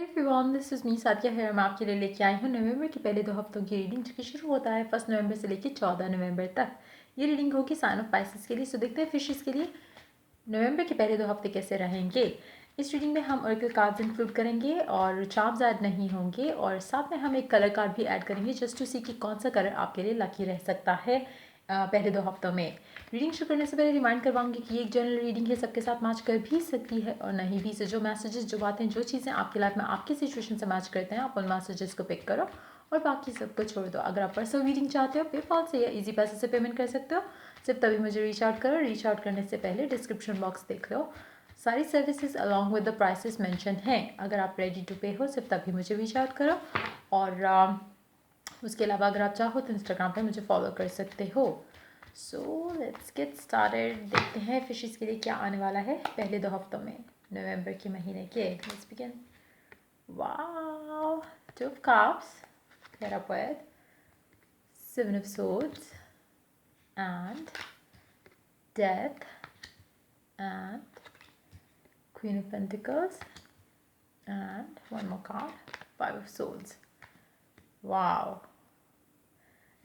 Everyone, this is me Sadia है। मैं आपके लिए लेके आई हूँ नवंबर के पहले 2 हफ्तों की रीडिंग, जो कि शुरू होता है 1 नवंबर से लेकर 14 नवंबर तक। ये रीडिंग होगी साइन ऑफ पाइसेस के लिए। सो देखते हैं फिशेस के लिए नवंबर के पहले 2 हफ्ते कैसे रहेंगे। इस रीडिंग में हम ऑरेकल कार्ड्स इंक्लूड करेंगे और चार्म्स ऐड नहीं होंगे, और साथ में हम एक कलर कार्ड भी ऐड करेंगे जस्ट टू सी कि कौन सा कलर आपके लिए लकी रह सकता है पहले 2 हफ्तों में। रीडिंग शुरू करने से पहले रिमाइंड करवाऊंगी कि ये एक जनरल रीडिंग है, सबके साथ मैच कर भी सकती है और नहीं भी। से जो मैसेजेस, जो बातें, जो चीज़ें आपकी लाइफ में आपकी सिचुएशन से मैच करते हैं, आप उन मैसेजेस को पिक करो और बाकी सबको छोड़ दो। अगर आप पर्सनल रीडिंग चाहते हो, पेपॉल से या इजी पैसे से पेमेंट कर सकते हो। सिर्फ तभी मुझे रीच आउट करो। रीच आउट करने से पहले डिस्क्रिप्शन बॉक्स देख लो, सारी services along with the prices mention हैं। अगर आप रेडी टू पे हो, सिर्फ तभी मुझे रीच आउट करो। और उसके अलावा अगर आप चाहो तो इंस्टाग्राम पे मुझे फॉलो कर सकते हो। So let's get started. देखते हैं फिशेस के लिए क्या आने वाला है पहले 2 हफ्तों में नवंबर के महीने के। Let's begin. Wow, 2 of Cups paired up with 7 of Swords and Death and Queen of Pentacles and one more card, 5 of Swords. Wow,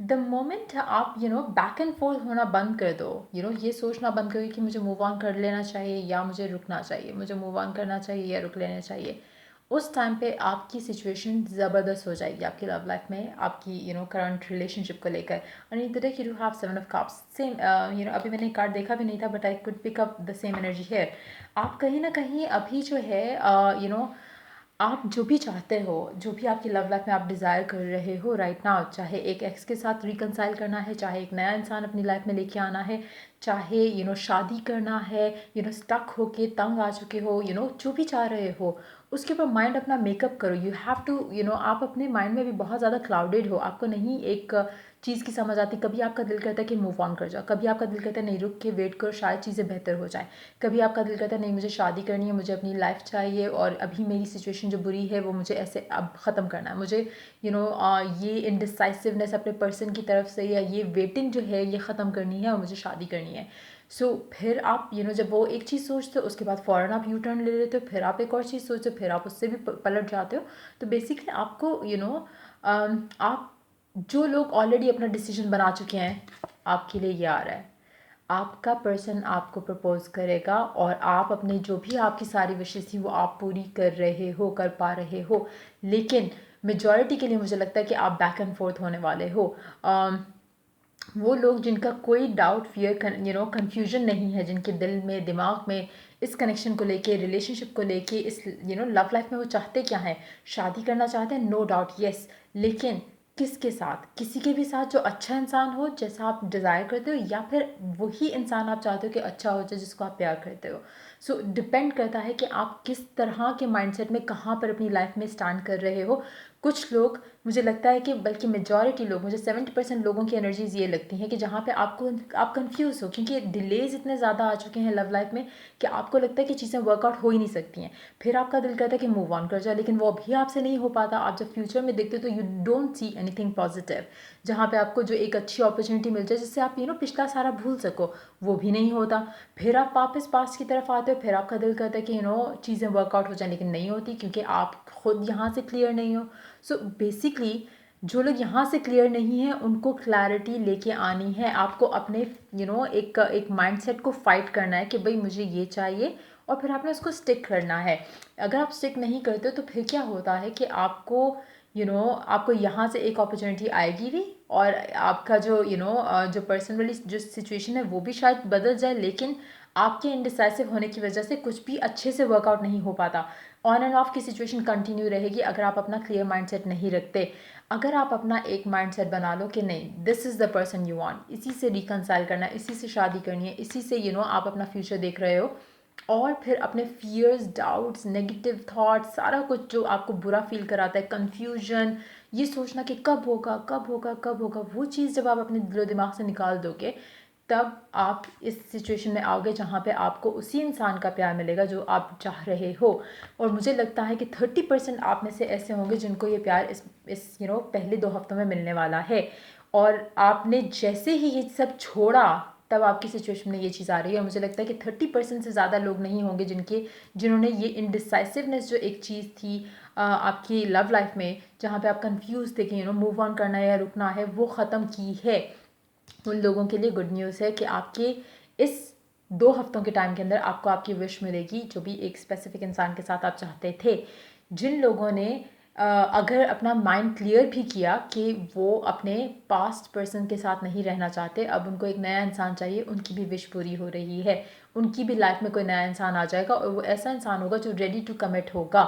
the moment आप बैक एंड फोर्थ होना बंद कर दो, ये सोचना बंद करो कि मुझे मूव ऑन कर लेना चाहिए या मुझे रुकना चाहिए, मुझे मूव ऑन करना चाहिए या रुक लेना चाहिए। उस टाइम पे आपकी सिचुएशन ज़बरदस्त हो जाएगी आपकी लव लाइफ में, आपकी करंट रिलेशनशिप को लेकर। And today you have 7 of Cups। Same अभी मैंने कार्ड देखा भी नहीं था, but I could pick up the same energy है। आप कहीं ना कहीं अभी जो है आप जो भी चाहते हो, जो भी आपकी लव लाइफ में आप डिज़ायर कर रहे हो राइट नाउ, चाहे एक एक्स के साथ रिकनसाइल करना है, चाहे एक नया इंसान अपनी लाइफ में लेके आना है, चाहे शादी करना है, स्टक हो के तंग आ चुके हो, जो भी चाह रहे हो, उसके ऊपर माइंड अपना मेकअप करो। यू हैव टू आप अपने माइंड में भी बहुत ज़्यादा क्लाउडेड हो, आपको नहीं एक चीज़ की समझ आती। कभी आपका दिल करता है कि मूव ऑन कर जाओ, कभी आपका दिल करता है नहीं रुक के वेट करो, शायद चीज़ें बेहतर हो जाए। कभी आपका दिल करता है नहीं मुझे शादी करनी है, मुझे अपनी लाइफ चाहिए और अभी मेरी सिचुएशन जो बुरी है वो मुझे ऐसे अब ख़त्म करना है। मुझे ये इनडिसाइसिवनेस अपने पर्सन की तरफ से या ये वेटिंग जो है ये ख़त्म करनी है और मुझे शादी करनी है। फिर आप जब वो एक चीज़ सोचते हो, उसके बाद फ़ौरन आप यू टर्न ले लेते हो, फिर आप एक और चीज़ सोचते हो, फिर आप उससे भी पलट जाते हो। तो बेसिकली आपको आप जो लोग ऑलरेडी अपना डिसीजन बना चुके हैं, आपके लिए ये आ रहा है, आपका पर्सन आपको प्रपोज करेगा और आप अपने जो भी आपकी सारी विशेष थी वो आप पूरी कर रहे हो, कर पा रहे हो। लेकिन मेजॉरिटी के लिए मुझे लगता है कि आप बैक एंड फोर्थ होने वाले हो। वो लोग जिनका कोई डाउट, फियर, कन्फ्यूजन नहीं है, जिनके दिल में, दिमाग में इस कनेक्शन को लेके, रिलेशनशिप को लेके, इस लव लाइफ में वो चाहते क्या है, शादी करना चाहते हैं, नो डाउट, येस। लेकिन किसके साथ? किसी के भी साथ जो अच्छा इंसान हो, जैसा आप डिज़ायर करते हो, या फिर वही इंसान आप चाहते हो कि अच्छा हो जाए जिसको आप प्यार करते हो। डिपेंड करता है कि आप किस तरह के माइंडसेट में कहाँ पर अपनी लाइफ में स्टैंड कर रहे हो। कुछ लोग, मुझे लगता है कि बल्कि मेजॉरिटी लोग, मुझे 70% लोगों की एनर्जीज ये लगती हैं कि जहाँ पे आप कंफ्यूज हो, क्योंकि डिलेज इतने ज़्यादा आ चुके हैं लव लाइफ में कि आपको लगता है कि चीज़ें वर्कआउट हो ही नहीं सकती हैं। फिर आपका दिल करता है कि मूव ऑन कर जाए, लेकिन वो अभी आपसे नहीं हो पाता। आप जब फ्यूचर में देखते हो तो you don't see anything positive, जहाँ पे आपको जो एक अच्छी अपॉर्चुनिटी मिल जाए जिससे आप पिछला सारा भूल सको, वो भी नहीं होता। फिर आप वापस पास्ट की तरफ आते हो, फिर आपका दिल करता है कि चीज़ें वर्कआउट हो जाए, लेकिन नहीं होती क्योंकि आप खुद यहाँ से क्लियर नहीं हो। बेसिकली जो लोग यहाँ से क्लियर नहीं हैं उनको क्लैरिटी लेके आनी है। आपको अपने एक माइंडसेट को फाइट करना है कि भाई मुझे ये चाहिए, और फिर आपने उसको स्टिक करना है। अगर आप स्टिक नहीं करते तो फिर क्या होता है कि आपको आपको यहाँ से एक अपॉर्चुनिटी आएगी भी, और आपका जो जो पर्सनली जो सिचुएशन है वो भी शायद बदल जाए, लेकिन आपके इनडिसाइसिव होने की वजह से कुछ भी अच्छे से वर्कआउट नहीं हो पाता। ऑन एंड ऑफ की सिचुएशन कंटिन्यू रहेगी अगर आप अपना क्लियर माइंडसेट नहीं रखते। अगर आप अपना एक माइंडसेट बना लो कि नहीं, this is the person you want, इसी से रिकनसाइल करना है, इसी से शादी करनी है, इसी से आप अपना फ्यूचर देख रहे हो, और फिर अपने फियर्स, डाउट्स, नेगेटिव थॉट्स, सारा कुछ जो आपको बुरा फील कराता है, कन्फ्यूजन, ये सोचना कि कब होगा, कब होगा, कब होगा, वो चीज़ जब आप अपने दिलो दिमाग से निकाल दोगे, तब आप इस सिचुएशन में आओगे जहाँ पे आपको उसी इंसान का प्यार मिलेगा जो आप चाह रहे हो। और मुझे लगता है कि 30% आप में से ऐसे होंगे जिनको ये प्यार इस पहले 2 हफ्तों में मिलने वाला है। और आपने जैसे ही ये सब छोड़ा, तब आपकी सिचुएशन में ये चीज़ आ रही है। और मुझे लगता है कि 30% से ज़्यादा लोग नहीं होंगे जिन्होंने ये इनडिसाइसिवनेस जो एक चीज़ थी आपकी लव लाइफ में, जहाँ पे आप कंफ्यूज थे कि मूव ऑन करना है या रुकना है, वो ख़त्म की है। उन लोगों के लिए गुड न्यूज़ है कि आपके इस 2 हफ्तों के टाइम के अंदर आपको आपकी विश मिलेगी, जो भी एक स्पेसिफिक इंसान के साथ आप चाहते थे। जिन लोगों ने अगर अपना माइंड क्लियर भी किया कि वो अपने पास्ट पर्सन के साथ नहीं रहना चाहते, अब उनको एक नया इंसान चाहिए, उनकी भी विश पूरी हो रही है। उनकी भी लाइफ में कोई नया इंसान आ जाएगा और वो ऐसा इंसान होगा जो रेडी टू कमिट होगा।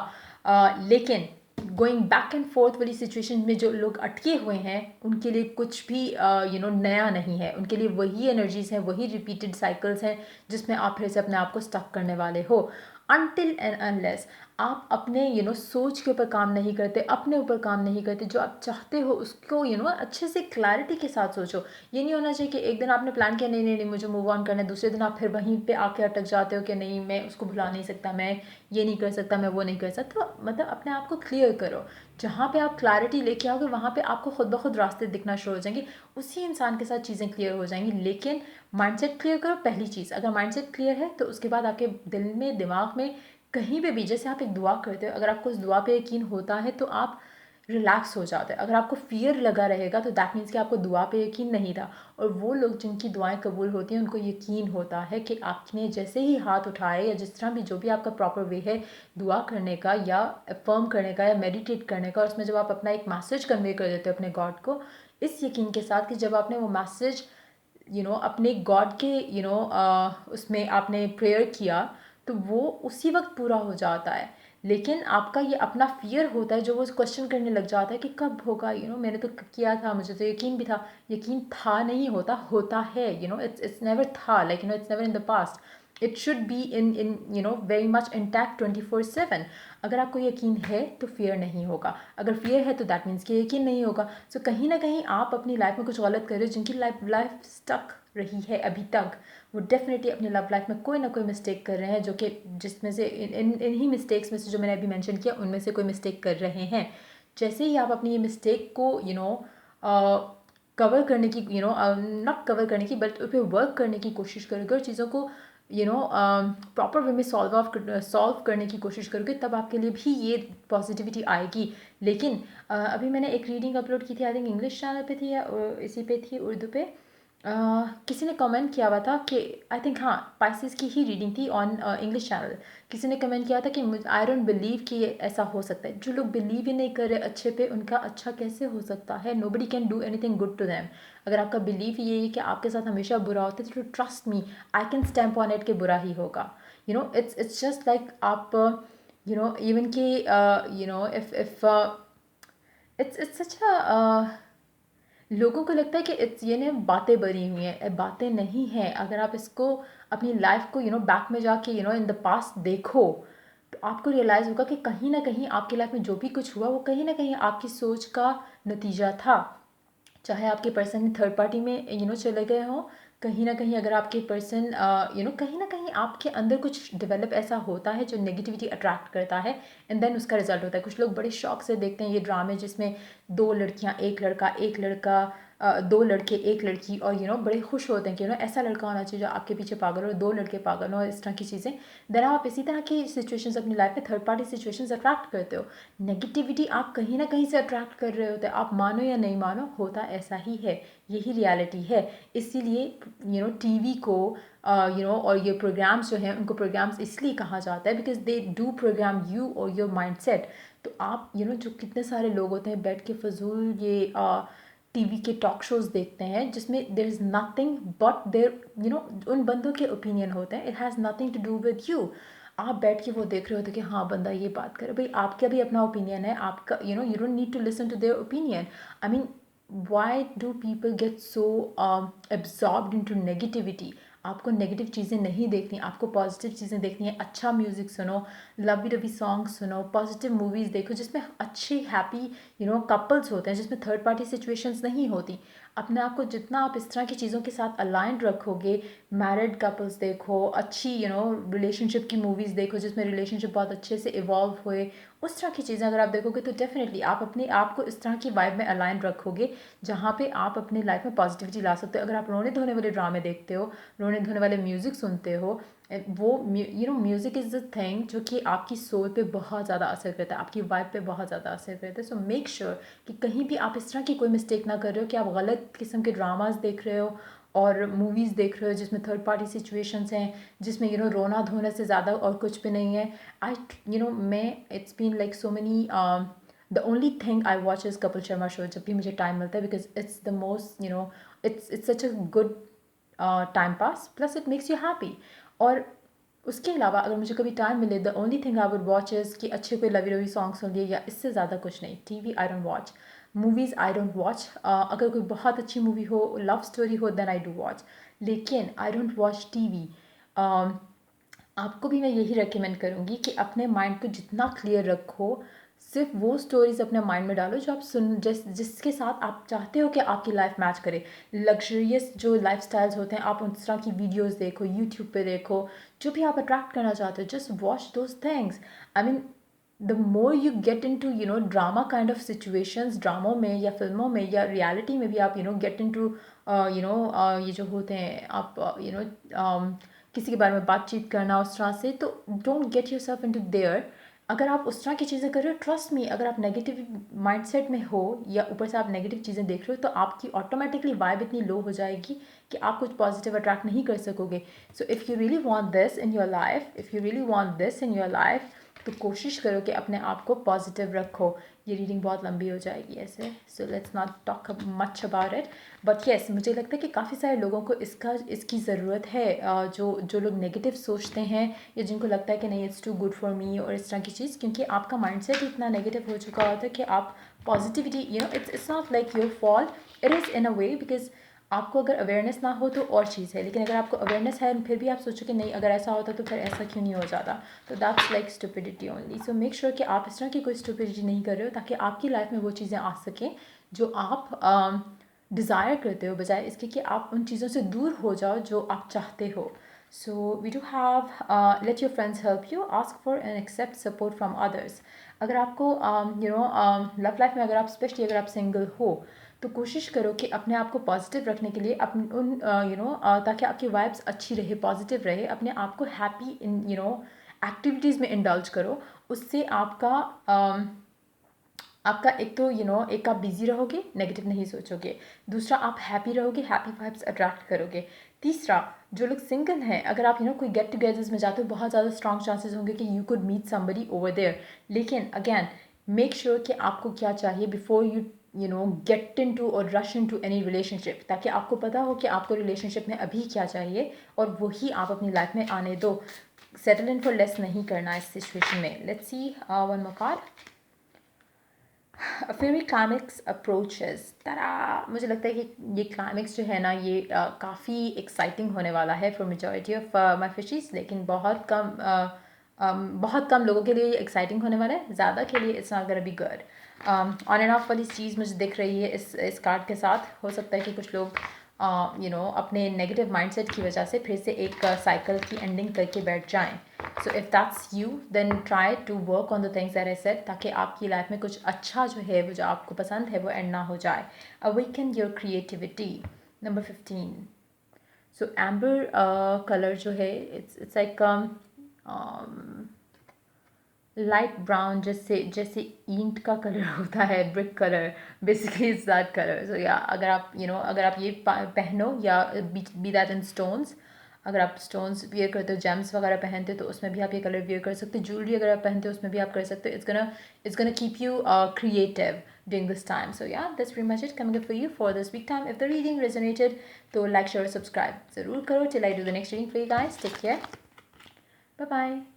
लेकिन गोइंग बैक एंड फोर्थ वाली सिचुएशन में जो लोग अटके हुए हैं, उनके लिए कुछ भी नया नहीं है। उनके लिए वही एनर्जीज हैं, वही रिपीटेड साइकिल्स हैं जिसमें आप फिर से अपने आप को स्टक करने वाले हो। अनटिल एंड अनलेस आप अपने सोच के ऊपर काम नहीं करते, अपने ऊपर काम नहीं करते, जो आप चाहते हो उसको अच्छे से क्लैरिटी के साथ सोचो। ये नहीं होना चाहिए कि एक दिन आपने प्लान किया नहीं नहीं नहीं मुझे मूव ऑन करना है, दूसरे दिन आप फिर वहीं पे आके अटक जाते हो कि नहीं मैं उसको भुला नहीं सकता, मैं ये नहीं कर सकता, मैं वो नहीं कर सकता। तो मतलब अपने आप को क्लियर करो। जहाँ पे आप क्लैरिटी लेके आओगे वहाँ पे आपको खुद ब खुद रास्ते दिखना शुरू हो जाएंगे, उसी इंसान के साथ चीज़ें क्लियर हो जाएंगी। लेकिन माइंडसेट क्लियर करो पहली चीज़। अगर माइंडसेट क्लियर है तो उसके बाद आपके दिल में, दिमाग में, कहीं पे भी, जैसे आप एक दुआ करते हो, अगर आपको उस दुआ पे यकीन होता है तो आप रिलैक्स हो जाते हैं। अगर आपको फियर लगा रहेगा तो दैट मीन्स कि आपको दुआ पे यकीन नहीं था। और वो लोग जिनकी दुआएं कबूल होती हैं उनको यकीन होता है कि आपने जैसे ही हाथ उठाए या जिस तरह भी जो भी आपका प्रॉपर वे है दुआ करने का या अफर्म करने का या मेडिटेट करने का, उसमें जब आप अपना एक मैसेज कन्वे कर देते हो अपने गॉड को, इस यकीन के साथ कि जब आपने वो मैसेज अपने गॉड के उसमें आपने प्रेयर किया तो वो उसी वक्त पूरा हो जाता है। लेकिन आपका ये अपना फियर होता है जो वो क्वेश्चन करने लग जाता है कि कब होगा, मैंने तो किया था, मुझे तो यकीन भी था। यकीन था नहीं होता, होता है। इट्स नेवर था, like it's never in the past. It should be in very much intact 24/7। अगर आपको यकीन है तो फियर नहीं होगा, अगर फियर है तो दैट मीन्स कि यकीन नहीं होगा। सो कहीं ना कहीं आप अपनी लाइफ में कुछ गलत कर रहे हो। जिनकी लाइफ स्टक रही है अभी तक, वो डेफिनेटली अपनी लव लाइफ में कोई ना कोई मिस्टेक कर रहे हैं, जो कि जिसमें से इन्हीं मिस्टेक्स में से जो मैंने अभी मेंशन किया उनमें से कोई मिस्टेक कर रहे हैं। जैसे ही आप अपनी ये मिस्टेक को कवर करने की नॉट कवर करने की बट उस पर वर्क करने की कोशिश करोगे और चीज़ों को प्रॉपर वे में सॉल्व करने की कोशिश करोगे, तब आपके लिए भी ये पॉजिटिविटी आएगी। लेकिन अभी मैंने एक रीडिंग अपलोड की थी, आई थिंक इंग्लिश चैनल पे थी या इसी पे थी, उर्दू पे। किसी ने कमेंट किया हुआ था कि आई थिंक हाँ पाइसेस की ही रीडिंग थी ऑन इंग्लिश चैनल। किसी ने कमेंट किया था कि आई डोंट बिलीव कि ये ऐसा हो सकता है। जो लोग बिलीव ही नहीं कर रहे अच्छे पे, उनका अच्छा कैसे हो सकता है? Nobody can do anything good to them. अगर आपका बिलीव ये है कि आपके साथ हमेशा बुरा होता है तो trust me, I can stamp on it कि बुरा ही होगा। इट्स जस्ट लाइक आप इवन कि इफ इट्स सच लोगों को लगता है कि ये बातें बनी हुई हैं, बातें नहीं हैं। अगर आप इसको अपनी लाइफ को बैक में जाके इन द पास्ट देखो तो आपको रियलाइज़ होगा कि कहीं ना कहीं आपकी लाइफ में जो भी कुछ हुआ वो कहीं ना कहीं आपकी सोच का नतीजा था। चाहे आपके पर्सन थर्ड पार्टी में चले गए हों, कहीं ना कहीं अगर आपके पर्सन कहीं ना कहीं आपके अंदर कुछ डेवलप ऐसा होता है जो नेगेटिविटी अट्रैक्ट करता है, एंड देन उसका रिजल्ट होता है। कुछ लोग बड़े शौक से देखते हैं ये ड्रामे जिसमें 2 लड़कियां, एक लड़का, 2 लड़के, एक लड़की, और बड़े खुश होते हैं कि ऐसा लड़का होना चाहिए जो आपके पीछे पागल हो, 2 लड़के पागल हो, इस तरह की चीज़ें। देन आप इसी तरह की सिचुएशंस अपनी लाइफ में थर्ड पार्टी सिचुएशंस अट्रैक्ट करते हो। नेगेटिविटी आप कहीं ना कहीं से अट्रैक्ट कर रहे होते हैं, आप मानो या नहीं मानो, होता ऐसा ही है, यही रियलिटी है। इसीलिए टीवी को और ये प्रोग्राम्स जो हैं उनको प्रोग्राम्स इसलिए कहा जाता है because they do program you और योर माइंडसेट। तो आप जो कितने सारे लोग होते हैं बैठ के फजूल ये टीवी के टॉक शोज़ देखते हैं जिसमें there is nothing but there उन बंदों के ओपिनियन होते हैं, it has nothing to do with you. आप बैठ के वो देख रहे होते कि हाँ बंदा ये बात करे, भाई आपका भी अपना ओपिनियन है, आपका you don't need to listen to their opinion. I mean why do people get so absorbed into negativity? आपको नेगेटिव चीज़ें नहीं देखनी, आपको पॉजिटिव चीज़ें देखनी है। अच्छा म्यूज़िक सुनो, लवी लवी सॉन्ग सुनो, पॉजिटिव मूवीज़ देखो जिसमें अच्छे हैप्पी कपल्स होते हैं, जिसमें थर्ड पार्टी सिचुएशंस नहीं होती। अपने आप को जितना आप इस तरह की चीज़ों के साथ अलाइंड रखोगे, मैरिड कपल्स देखो, अच्छी रिलेशनशिप की मूवीज़ देखो जिसमें रिलेशनशिप बहुत अच्छे से इवॉल्व हुए, उस तरह की चीज़ें अगर आप देखोगे तो डेफिनेटली आप अपने आप को इस तरह की वाइब में अलाइन रखोगे जहाँ पे आप अपनी लाइफ में पॉजिटिविटी ला सकते हो। अगर आप रोने धोने वाले ड्रामे देखते हो, रोने धोने वाले म्यूज़िक सुनते हो, वो म्यूज़िक इज़ द थिंग जो कि आपकी सोल पे बहुत ज़्यादा असर करता है, आपकी वाइब पे बहुत ज़्यादा असर करता है। सो मेक श्योर कि कहीं भी आप इस तरह की कोई मिस्टेक ना कर रहे हो कि आप गलत किस्म के ड्रामाज देख रहे हो और मूवीज़ देख रहे हो जिसमें थर्ड पार्टी सिचुएशंस हैं, जिसमें रोना धोने से ज़्यादा और कुछ भी नहीं है। मैं it's been like so many the only thing I watch is Kapil Sharma show जब भी मुझे टाइम मिलता है, because it's the most it's such a good time pass, plus it makes you happy. और उसके अलावा अगर मुझे कभी टाइम मिले, the only thing I would watch is कि अच्छे कोई लवी रवी सॉन्ग सुन लिए, या इससे ज़्यादा कुछ नहीं। TV I don't watch, movies I don't watch. अगर कोई बहुत अच्छी मूवी हो, लव स्टोरी हो, देन आई डू वॉच, लेकिन आई डोंट वॉच टीवी। आपको भी मैं यही रेकमेंड करूँगी कि अपने माइंड को जितना क्लियर रखो, सिर्फ वो स्टोरीज अपने माइंड में डालो जो आप जिसके साथ आप चाहते हो कि आपकी लाइफ मैच करे। लग्जरियस जो लाइफ स्टाइल्स होते हैं, आप उस तरह की वीडियोस देखो, यूट्यूब पे देखो, जो भी आप अट्रैक्ट करना चाहते हो, just watch those things. I mean the more you get into drama kind of situations, ड्रामों में या फिल्मों में या रियलिटी में भी आप गेट इन टू ये जो होते हैं, आप किसी के बारे में बातचीत करना उस तरह से, तो don't get your yourself टू देयर। अगर आप उस तरह की चीज़ें कर रहे हो, ट्रस्ट मी, अगर आप नेगेटिव माइंडसेट में हो या ऊपर से आप नेगेटिव चीज़ें देख रहे हो, तो आपकी ऑटोमेटिकली वाइब इतनी लो हो जाएगी कि आप कुछ पॉजिटिव अट्रैक्ट नहीं कर सकोगे। So if you really want this in your life, if you really want this in your life, तो कोशिश करो कि अपने आप को पॉजिटिव रखो। ये रीडिंग बहुत लंबी हो जाएगी ऐसे, so let's not talk much about it, but yes, मुझे लगता है कि काफ़ी सारे लोगों को इसकी ज़रूरत है, जो लोग नेगेटिव सोचते हैं या जिनको लगता है कि नहीं it's too good for me और इस तरह की चीज़, क्योंकि आपका माइंडसेट इतना नेगेटिव हो चुका होता है कि आप positivity it's not like your fault, it is in a way, because आपको अगर अवेयरनेस ना हो तो और चीज़ है, लेकिन अगर आपको अवेयरनेस है फिर भी आप सोचो कि नहीं अगर ऐसा होता तो फिर ऐसा क्यों नहीं हो जाता, तो that's like stupidity only. So make sure कि आप इस तरह की कोई स्टुपिडिटी नहीं कर रहे हो, ताकि आपकी लाइफ में वो चीज़ें आ सकें जो आप डिज़ायर करते हो, बजाय इसके कि आप उन चीज़ों से दूर हो जाओ जो आप चाहते हो। So we do have let your friends help you, ask for and accept support from others. अगर आपको लव लाइफ में अगर आप स्पेशली अगर आप सिंगल हो, तो कोशिश करो कि अपने आप को पॉजिटिव रखने के लिए ताकि आपकी वाइब्स अच्छी रहे, पॉजिटिव रहे, अपने आप को हैप्पी इन एक्टिविटीज़ में इंडल्ज करो। उससे आपका एक तो एक आप बिजी रहोगे, नेगेटिव नहीं सोचोगे, दूसरा आप हैप्पी रहोगे, हैप्पी वाइब्स अट्रैक्ट करोगे, तीसरा जो लोग सिंगल हैं, अगर आप कोई गेट टुगेदर्स में जाते हो, बहुत ज़्यादा स्ट्रॉन्ग चांसेस होंगे कि you could meet somebody over there, लेकिन अगेन मेक श्योर कि आपको क्या चाहिए before you get into और rush into any relationship, ताकि आपको पता हो कि आपको रिलेशनशिप में अभी क्या चाहिए और वही आप अपनी लाइफ में आने दो। सेटल इन फॉर लेस नहीं करना इस सिचुएशन में। Let's see one more card, फिर क्लाइमेक्स अप्रोचेस। तारा, मुझे लगता है कि ये क्लाइमेक्स जो है ना, ये काफ़ी एक्साइटिंग होने वाला है फॉर मेजॉरिटी ऑफ माई फिशीज़, लेकिन बहुत कम लोगों के लिए ये एक्साइटिंग होने वाला है, ज़्यादा के लिए it's not gonna be good. On end of वाली चीज़ मुझे दिख रही है इस कार्ड के साथ। हो सकता है कि कुछ लोग अपने नेगेटिव माइंडसेट की वजह से फिर से एक साइकिल की एंडिंग करके बैठ जाएं। So if that's you, then try to work on the things that I said, ताकि आपकी लाइफ में कुछ अच्छा जो है, वो जो आपको पसंद है, वो एंड ना हो जाए। Awaken your creativity. Number 15, so amber colour जो है, इट्स लाइक लाइट ब्राउन, जैसे ईंट का कलर होता है, brick colour, basically it's that colour. So या अगर आप अगर आप ये पहनो, या बी दैट इन स्टोन्स, अगर आप स्टोन्स वियर करते हो, जेम्स वगैरह पहनते हो, तो उसमें भी आप ये कलर वियर कर सकते हो। ज्वेलरी अगर आप पहनते हो, उसमें भी आप कर सकते हो। It's gonna keep you creative during this time. So yeah, that's pretty much it coming up for you for this week time. If the reading resonated, तो like, share, subscribe ज़रूर करो. Till I do the next reading for you guys. Take care. Bye bye.